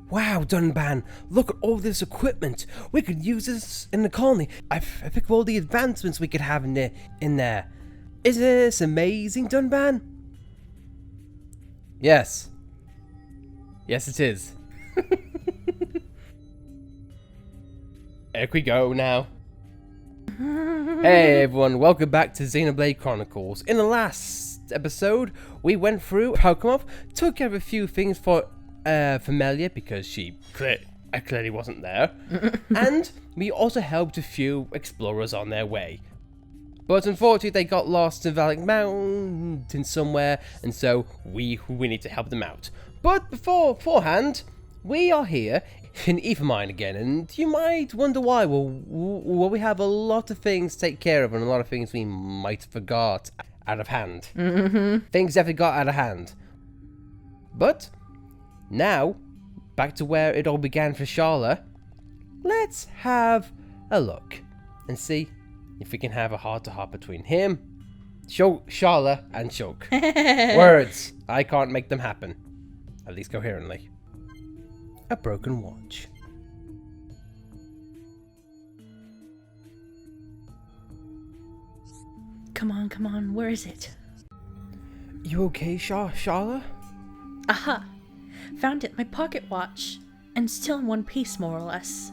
Wow, Dunban, look at all this equipment. We could use this in the colony. I think of all the advancements we could have in there. Isn't this amazing, Dunban? Yes. Yes, it is. Here we go now. Hey everyone, welcome back to Xenoblade Chronicles. In the last episode, we went through Pokemon, took care of a few things for Familia because she clearly wasn't there, and we also helped a few explorers on their way. But unfortunately, they got lost in Valley Mountain somewhere, and so we need to help them out. But beforehand, we are here in Evermine again, and you might wonder why. Well, we have a lot of things to take care of, and a lot of things we might have forgot out of hand. Things definitely got out of hand. But now, back to where it all began for Sharla. Let's have a look and see if we can have a heart-to-heart between him, Sharla, and Shulk. Words. I can't make them happen. At least coherently. A broken watch. Come on, where is it? You okay, Sharla? Aha! Found it in my pocket watch, and still in one piece, more or less.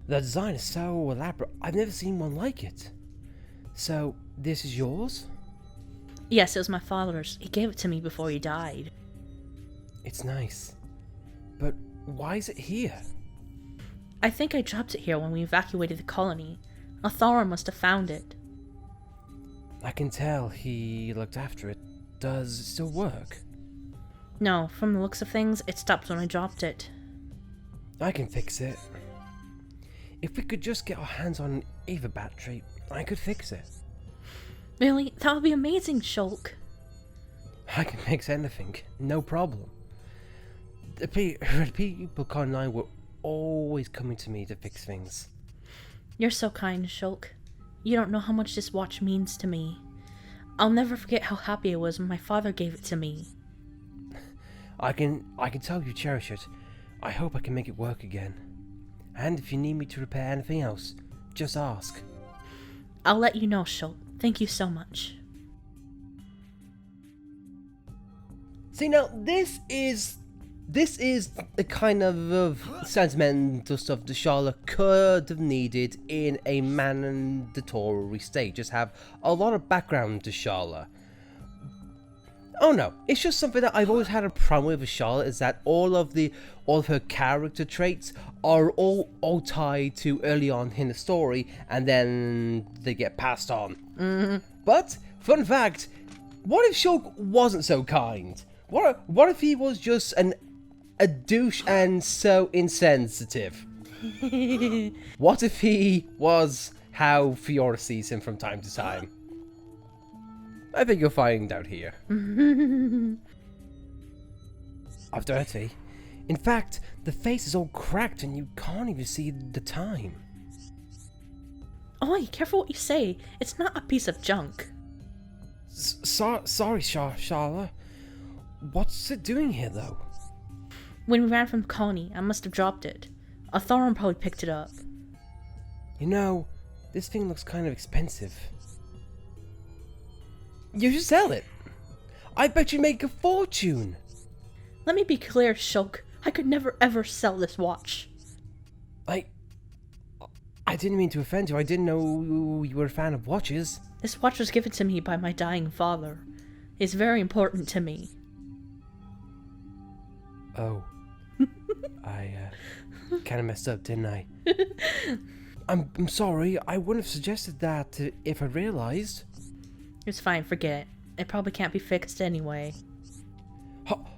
The design is so elaborate, I've never seen one like it. So, this is yours? Yes, it was my father's. He gave it to me before he died. It's nice. But why is it here? I think I dropped it here when we evacuated the colony. A Thorin must have found it. I can tell he looked after it. Does it still work? No, from the looks of things, it stopped when I dropped it. I can fix it. If we could just get our hands on an Eva battery, I could fix it. Really? That would be amazing, Shulk. I can fix anything, no problem. The people online were always coming to me to fix things. You're so kind, Shulk. You don't know how much this watch means to me. I'll never forget how happy I was when my father gave it to me. I can tell you cherish it. I hope I can make it work again. And if you need me to repair anything else, just ask. I'll let you know, Shulk. Thank you so much. See, now, this is the kind of sentimental stuff that Sharla could have needed in a mandatory state. Just have a lot of background to Sharla. Oh no, it's just something that I've always had a problem with Sharla, is that all of her character traits are all tied to early on in the story, and then they get passed on. But, fun fact, what if Shulk wasn't so kind? What if he was just a douche and so insensitive? What if he was how Fiora sees him from time to time? I think you'll find out here. Of dirty. In fact, the face is all cracked and you can't even see the time. Oi, careful what you say. It's not a piece of junk. Sorry, Sharla. What's it doing here, though? When we ran from the colony, I must have dropped it. A Thorin probably picked it up. You know, this thing looks kind of expensive. You should sell it. I bet you make a fortune. Let me be clear, Shulk. I could never ever sell this watch. I didn't mean to offend you. I didn't know you were a fan of watches. This watch was given to me by my dying father. It's very important to me. Oh. I kind of messed up, didn't I? I'm sorry. I wouldn't have suggested that if I realized. It's fine, forget it. It probably can't be fixed anyway.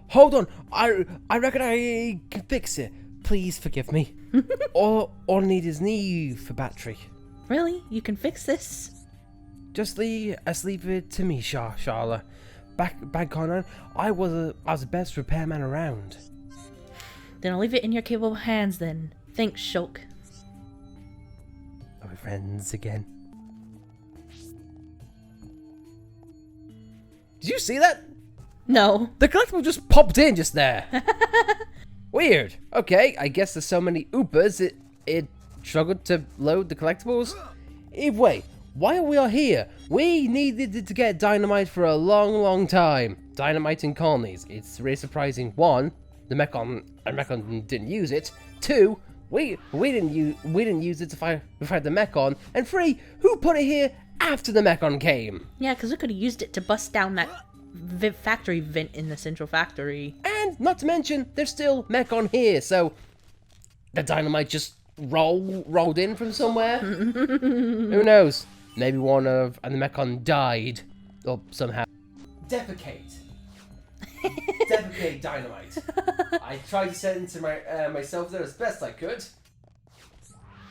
Hold on. I reckon I can fix it. Please forgive me. all I need is an Eve battery. Really? You can fix this? Just leave it to me, Sharla. Back on, I was the best repairman around. Then I'll leave it in your capable hands then. Thanks, Shulk. Are we friends again? Did you see that? No. The collectible just popped in just there. Weird. Okay, I guess there's so many Oopas, it struggled to load the collectibles. Either way, why are we all here? We needed to get dynamite for a long time. Dynamite in colonies. It's really surprising. 1, the Mechon didn't use it. 2, we didn't use it to fight the Mechon. And 3, who put it here after the Mechon came? Yeah, because we could have used it to bust down that factory vent in the central factory. And not to mention, there's still Mechon here, so the dynamite just rolled in from somewhere. Who knows? Maybe one of the Mechon died, or somehow. Defecate. Defecate dynamite. I tried to send it to myself there as best I could.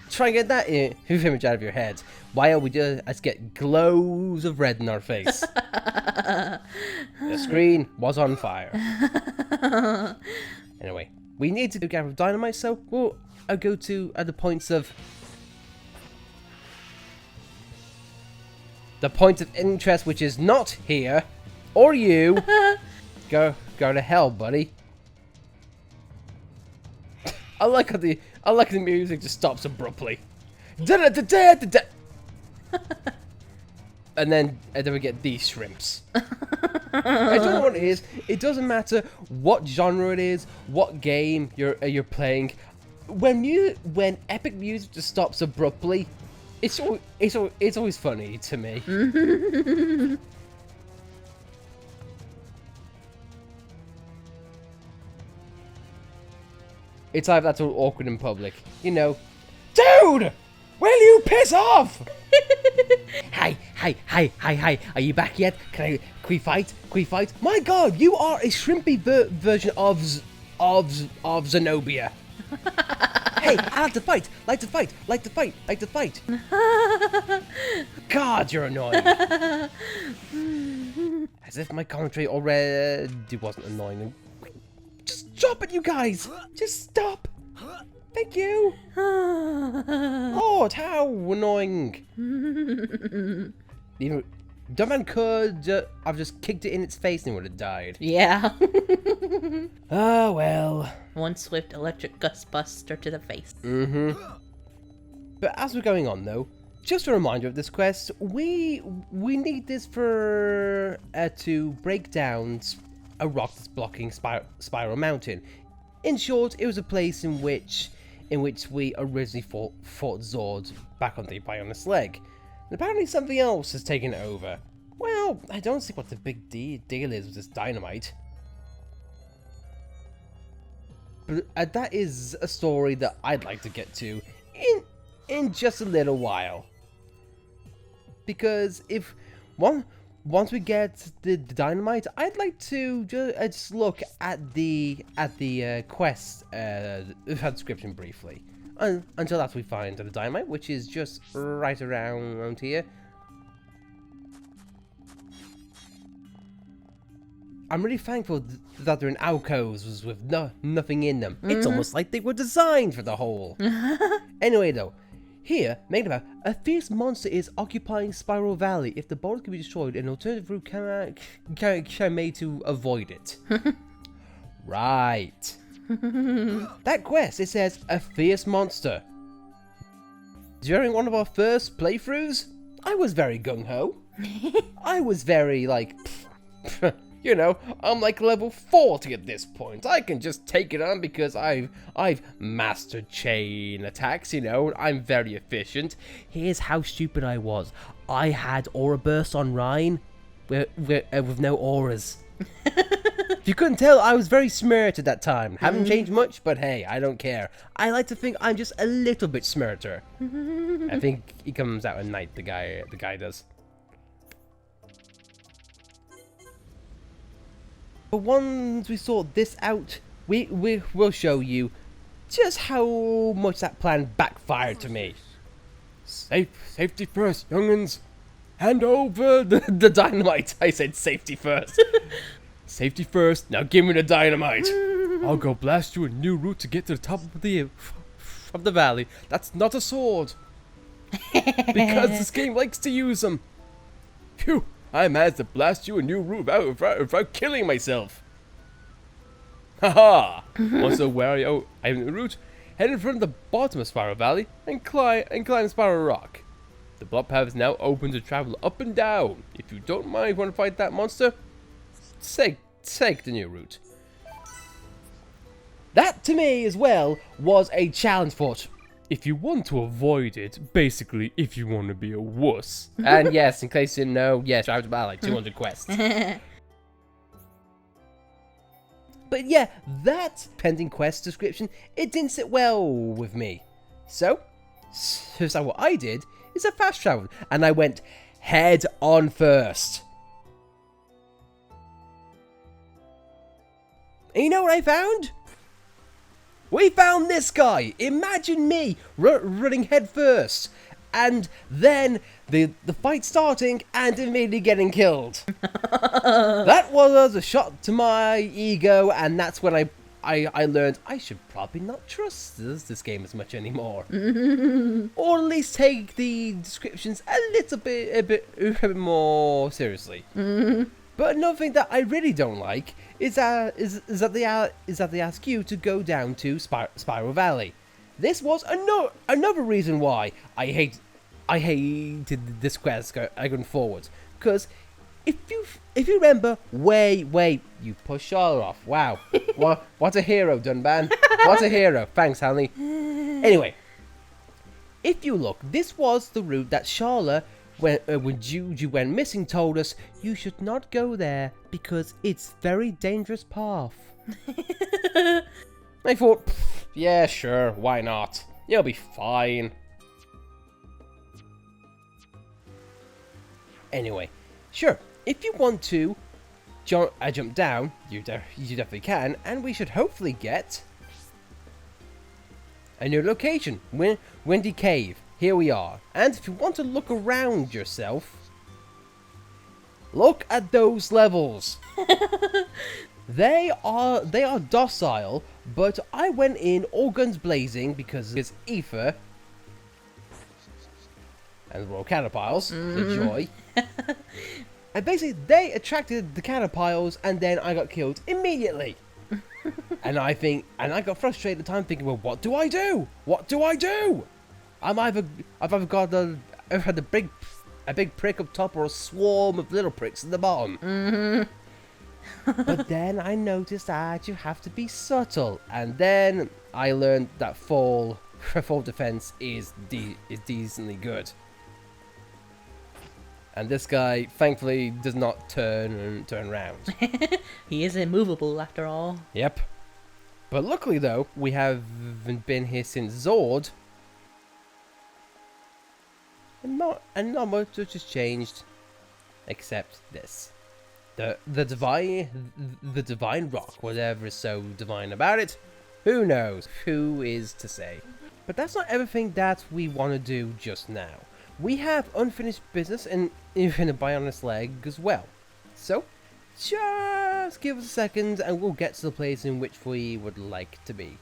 Try and get that image out of your head. Why are we just let's get glows of red in our face? The screen was on fire. Anyway, we need to gather dynamite, so we'll go to the points of interest, which is not here, or you. Go to hell, buddy. I like the music just stops abruptly. And then we get these shrimps. I don't know what it is. It doesn't matter what genre it is, what game you're playing. When epic music just stops abruptly, it's always funny to me. It's either that's all awkward in public, you know. Dude, will you piss off? Hi. Are you back yet? Can we fight? My God, you are a shrimpy version of Zenobia. Hey, I like to fight. God, you're annoying. As if my commentary already wasn't annoying. Just stop it, you guys! Just stop! Thank you! Lord, how annoying! Even Dunban could have just kicked it in its face and it would have died. Yeah. Oh well. One swift electric gust buster to the face. But as we're going on though, just a reminder of this quest, we need this for to break down a rock that's blocking Spiral Mountain. In short, it was a place in which we originally fought Zord back on the Bionic leg. And apparently something else has taken it over. Well, I don't see what the big deal is with this dynamite. But that is a story that I'd like to get to in just a little while. Because if once we get the dynamite, I'd like to just look at the quest description briefly. Until that we find the dynamite, which is just right around here. I'm really thankful that they're in alcoves with nothing in them. It's almost like they were designed for the hole. Anyway though, here, made about a fierce monster is occupying Spiral Valley. If the boulder can be destroyed, an alternative route can be made to avoid it. Right. That quest, it says a fierce monster. During one of our first playthroughs, I was very gung-ho. I was very like, you know, I'm like level 40 at this point. I can just take it on because I've mastered chain attacks, you know. I'm very efficient. Here's how stupid I was. I had Aura Burst on Rhine with no auras. If you couldn't tell, I was very smart at that time. Haven't changed much, but hey, I don't care. I like to think I'm just a little bit smarter. I think he comes out at night, the guy does. But once we sort this out, we'll show you just how much that plan backfired to me. Safety first, young'uns. Hand over the dynamite. I said safety first. Safety first, now give me the dynamite. I'll go blast you a new route to get to the top of the valley. That's not a sword. Because this game likes to use them. Phew, I managed to blast you a new route without killing myself. Haha! Also, where are you? I'm the route. Head in front of the bottom of Spiral Valley and climb Spiral Rock. The block path is now open to travel up and down. If you don't mind want to fight that monster, take the new route. That, to me, as well, was a challenge for it. If you want to avoid it, basically, if you want to be a wuss. And yes, in case you didn't know, yes, Drive to Battle, like 200 quests. But yeah, that pending quest description, it didn't sit well with me. So what I did is I fast traveled, and I went head on first. And you know what I found? We found this guy. Imagine me running head first, and then the fight starting and immediately getting killed. That was a shot to my ego, and that's when I learned I should probably not trust this game as much anymore, or at least take the descriptions a bit more seriously. But another thing that I really don't like is that they ask you to go down to Spiral Valley. This was another reason why I hated this quest going forward. Because if you remember, wait, you pushed Sharla off. Wow, what a hero, Dunban. What a hero. Thanks, Hanley. Anyway, if you look, this was the route that Sharla, when Juju went missing, told us you should not go there because it's very dangerous path. I thought, yeah, sure, why not? You'll be fine. Anyway, sure, if you want to jump down, you definitely can, and we should hopefully get a new location, Windy Cave. Here we are. And if you want to look around yourself, look at those levels. They are docile, but I went in all guns blazing because it's Ether and the Royal Caterpiles, the joy. And basically they attracted the Caterpiles, and then I got killed immediately. And I got frustrated at the time thinking, well, what do I do? What do I do? I've either had a big prick up top or a swarm of little pricks at the bottom. But then I noticed that you have to be subtle, and then I learned that fall defense is decently good. And this guy, thankfully, does not turn around. He is immovable after all. Yep. But luckily, though, we haven't been here since Zord. And not much has changed, except this. The divine rock, whatever is so divine about it, who knows? Who is to say? But that's not everything that we want to do just now. We have unfinished business and even a Bionis leg as well. So, just give us a second and we'll get to the place in which we would like to be.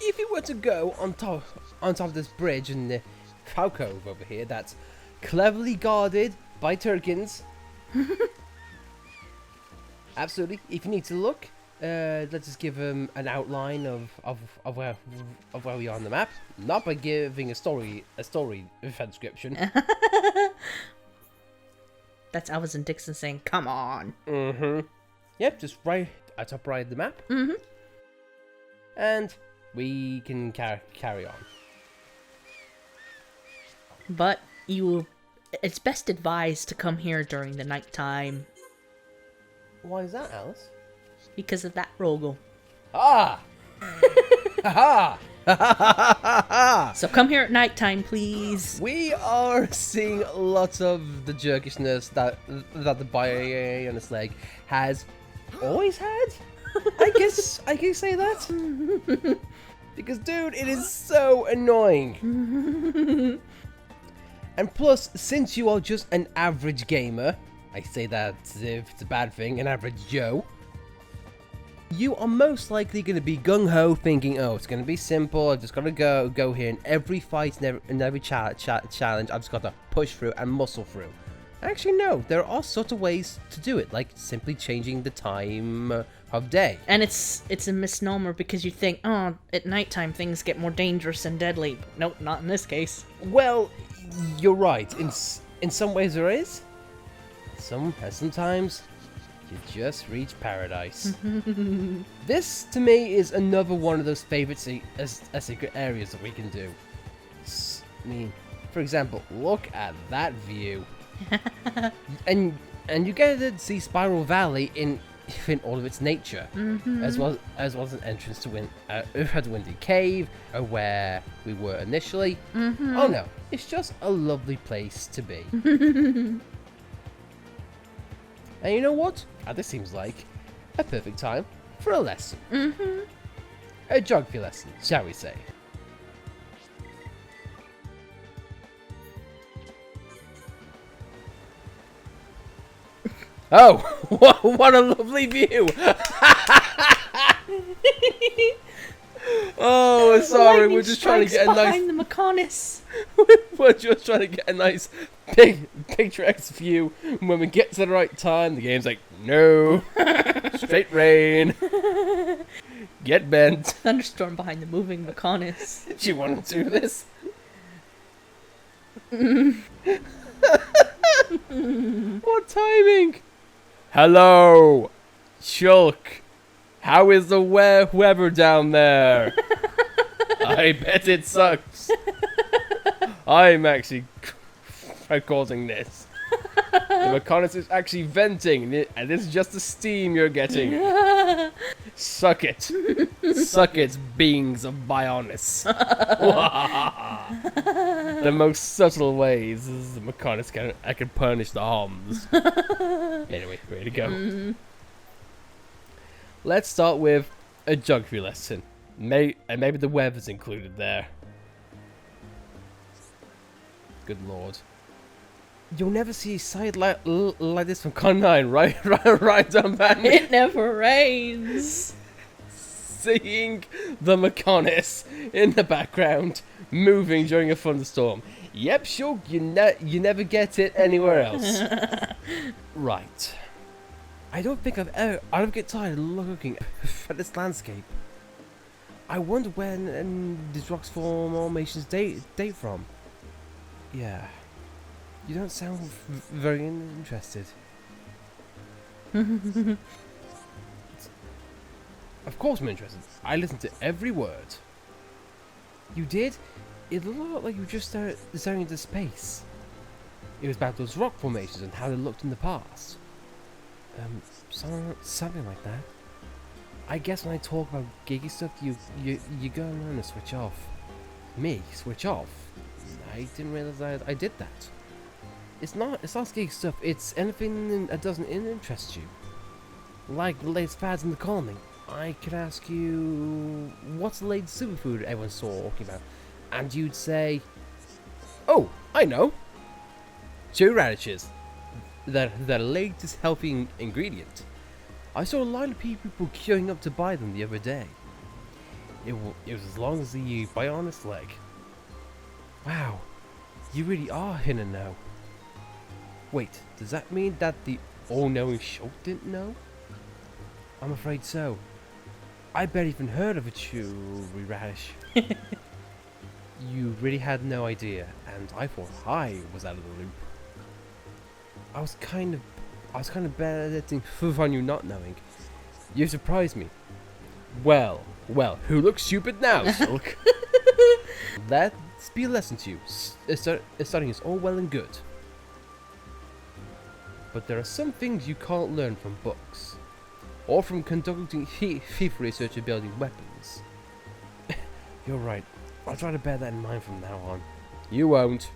If you were to go on top of this bridge in the cow cove over here, that's cleverly guarded by Turkins. Absolutely. If you need to look, let's just give them an outline of where we are on the map, not by giving a story description. That's Elvis and Dixon saying, "Come on." Yep, just right at top right of the map. And we can carry on. But it's best advised to come here during the nighttime. Why is that, Alice? Because of that Rogel. Ah! Ha ha! So come here at nighttime, please. We are seeing lots of the jerkishness that the Bionis leg has always had. I guess I can say that. Because, dude, it is so annoying. And plus, since you are just an average gamer, I say that as if it's a bad thing, an average Joe, you are most likely going to be gung-ho thinking, oh, it's going to be simple, I've just got to go here in every fight and every challenge, I've just got to push through and muscle through. Actually, no, there are sort of ways to do it, like simply changing the time of day. And it's a misnomer because you think, oh, at nighttime things get more dangerous and deadly. But nope, not in this case. Well, you're right. In some ways there is. Sometimes you just reach paradise. This, to me, is another one of those favorite secret areas that we can do. I mean, for example, look at that view. and you get to see Spiral Valley in all of its nature, as well as an entrance to Windy Cave, where we were initially. Oh no, it's just a lovely place to be. And you know what? This seems like a perfect time for a lesson. A geography lesson, shall we say. Oh, what a lovely view! Oh, sorry, we're just trying to get a nice... behind the Mechonis. We're just trying to get a nice big picturesque view. When we get to the right time, the game's like, no, straight rain, get bent. Thunderstorm behind the moving Mechonis. Do you want to do this? What timing? Hello, Shulk. How is the weather down there? I bet it sucks. I'm actually causing this. The Mechonis is actually venting, and this is just the steam you're getting. Suck it. Suck it, beings of Bionis. The most subtle ways is the Mechonis I can punish the Homs. Anyway, ready to go. Let's start with a geography lesson. Maybe the weather's included there. Good lord. You'll never see a sight like this from Con 9, right, Dunban? It never rains. Seeing the Mechonis in the background moving during a thunderstorm. Yep, sure, you never get it anywhere else. Right. I don't get tired of looking at this landscape. I wonder when these rocks formations date from. Yeah. You don't sound very interested. Of course I'm interested. I listened to every word. You did? It looked like you were just staring into space. It was about those rock formations and how they looked in the past. Something like that. I guess when I talk about geeky stuff, you gotta learn to switch off. Me? Switch off? I didn't realize I did that. It's not geeky stuff, it's anything that doesn't interest you. Like the latest fads in the economy. I could ask you, what's the latest superfood everyone's talking about? And you'd say, oh, I know. Cherry radishes. They're the latest healthy ingredient. I saw a line of people queuing up to buy them the other day. It was as long as the Bionis leg. Wow, you really are in and know. Wait, does that mean that the all-knowing Shulk didn't know? I'm afraid so. I barely even heard of a cherry radish. You really had no idea, and I thought I was out of the loop. I was kind of bad at it on you not knowing. You surprised me. Well, who looks stupid now, Shulk? Let's be a lesson to you. Studying is all well and good. But there are some things you can't learn from books. Or from conducting thief research and building weapons. You're right. I'll try to bear that in mind from now on. You won't.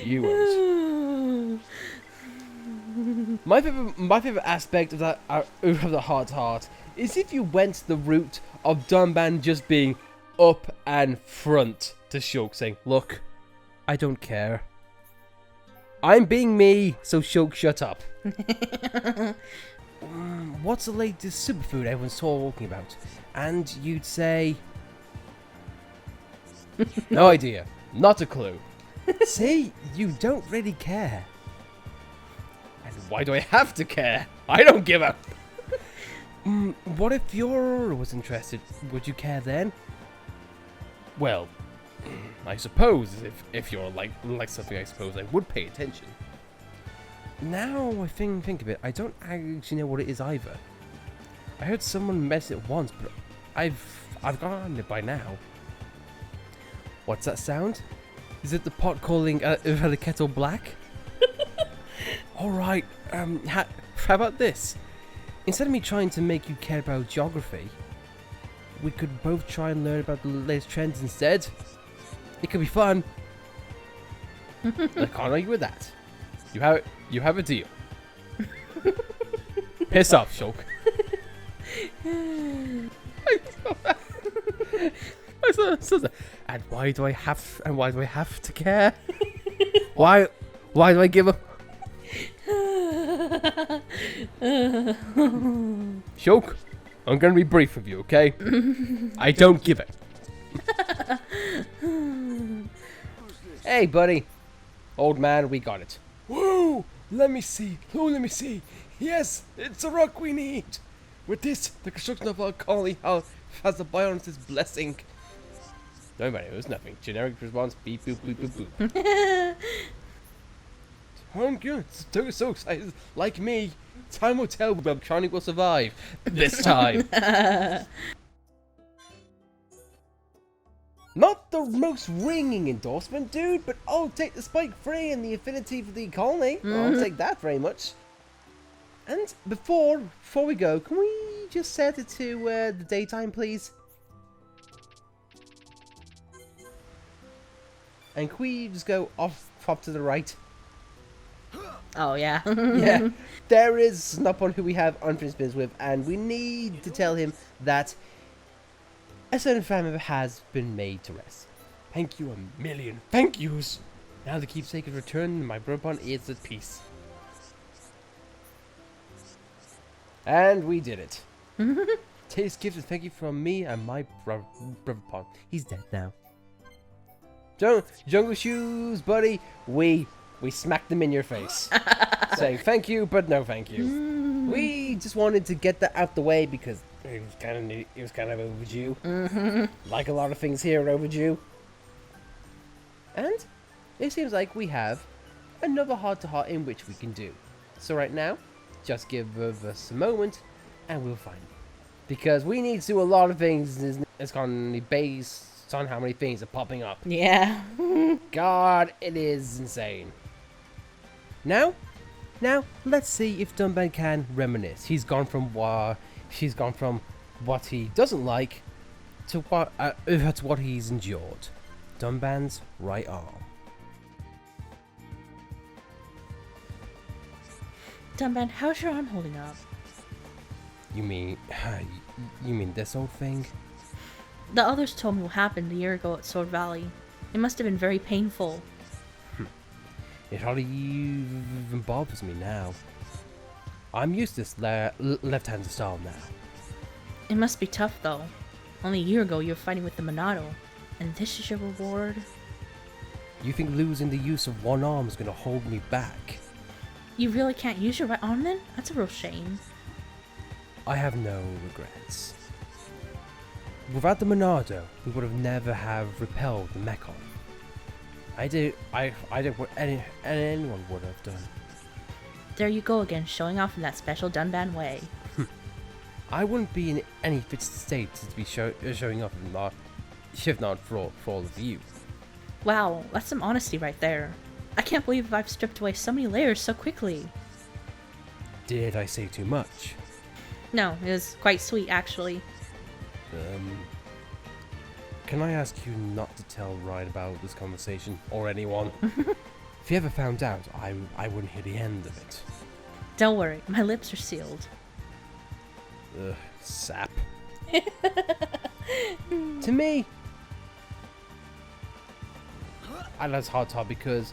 You won't. My favorite aspect of that of the heart is if you went the route of Dunban just being up and front to Shulk, saying, "Look, I don't care. I'm being me, so Shulk, shut up." what's the latest superfood everyone's talking about? And you'd say... No idea. Not a clue. See, you don't really care. And why do I have to care? I don't give a... what if your was interested? Would you care then? Well, I suppose if you're like something, I suppose I would pay attention. Now I think of it, I don't actually know what it is either. I heard someone mention it once, but I've forgotten it by now. What's that sound? Is it the pot calling the kettle black? Alright, how about this? Instead of me trying to make you care about geography, we could both try and learn about the latest trends instead. It could be fun. I can't argue with that. You have a deal. Piss off, Shulk. And why do I have to care? Why do I give a... Shulk, I'm gonna be brief with you, okay? I don't give it. Hey, buddy. Old man, we got it. Whoa! Let me see. Oh, let me see. Yes, it's the rock we need. With this, the construction of our colony has the Bionic's blessing. Don't worry, it was nothing. Generic response, beep, boop, boop, boop, boop. I'm good. So excited. Like me. Time will tell Well, Chronic will survive. This time. Not the most ringing endorsement, dude, but I'll take the spike free and the affinity for the colony. I'll take that very much. And before we go, can we just set it to the daytime, please? And can we just go off to the right? Oh, yeah. Yeah, there is Snop on who we have unfinished business with, and we need to tell him that a certain family member has been made to rest. Thank you a million. Thank yous. Now the keepsake is returned, and my brother is at peace. And we did it. Taste gift and thank you from me and my brother Pond. He's dead now. Jungle Shoes, buddy. We smacked them in your face. Saying thank you, but no thank you. We just wanted to get that out the way because it was kind of overdue. Like a lot of things here are overdue. And it seems like we have another heart-to-heart in which we can do. So right now, just give us a moment and we'll find it. Because we need to do a lot of things. It's going to be based on how many things are popping up. Yeah. God, it is insane. Now, let's see if Dunban can reminisce. She's gone from what he doesn't like to what he's endured. Dunban's right arm. Dunban, how's your arm holding up? You mean this old thing? The others told me what happened a year ago at Sword Valley. It must have been very painful. It hardly even bothers me now. I'm used to this left-handed style now. It must be tough, though. Only a year ago you were fighting with the Monado, and this is your reward? You think losing the use of one arm is going to hold me back? You really can't use your right arm then? That's a real shame. I have no regrets. Without the Monado, we would have never have repelled the Mechon. I did what anyone would have done. There you go again, showing off in that special Dunban way. I wouldn't be in any fit state to be showing off if not for all of you. Wow, that's some honesty right there. I can't believe I've stripped away so many layers so quickly. Did I say too much? No, it was quite sweet actually. Can I ask you not to tell Ryan about this conversation, or anyone? If he ever found out, I wouldn't hear the end of it. Don't worry, my lips are sealed. Ugh, sap. To me, I love hard talk because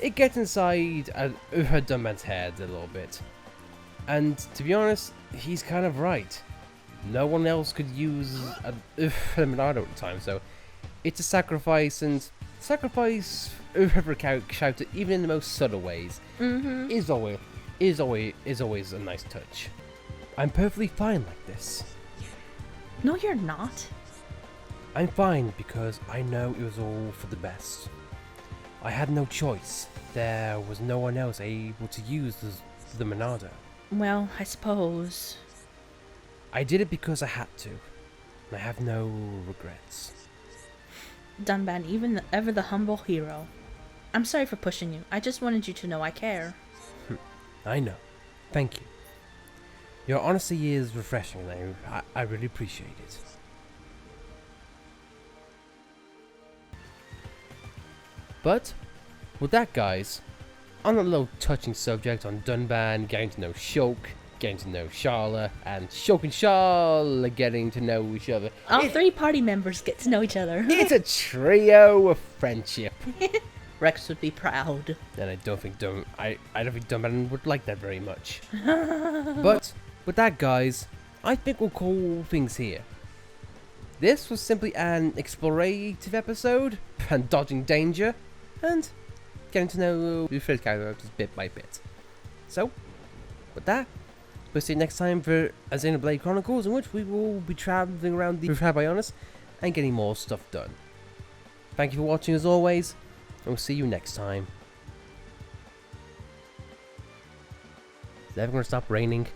it gets inside her Dunban's head a little bit. And to be honest, he's kind of right. No one else could use a Monado at the time, so it's a sacrifice, and sacrifice whoever shouted, even in the most subtle ways, is always a nice touch. I'm perfectly fine like this. No, you're not. I'm fine because I know it was all for the best. I had no choice. There was no one else able to use the Monado. Well, I suppose. I did it because I had to. And I have no regrets. Dunban, ever the humble hero. I'm sorry for pushing you. I just wanted you to know I care. I know. Thank you. Your honesty is refreshing, and I really appreciate it. But, with that, guys, on a little touching subject on Dunban getting to know Shulk, getting to know Sharla, and Shulk and Sharla getting to know each other. All three party members get to know each other. It's a trio of friendship. Rex would be proud. And I don't think Dunban would like that very much. But, with that, guys, I think we'll call things here. This was simply an explorative episode, and dodging danger, and getting to know the first characters bit by bit. So, with that, we'll see you next time for a Xenoblade Chronicles, in which we will be travelling around the Bionis and getting more stuff done. Thank you for watching as always, and we'll see you next time. Is it ever going to stop raining?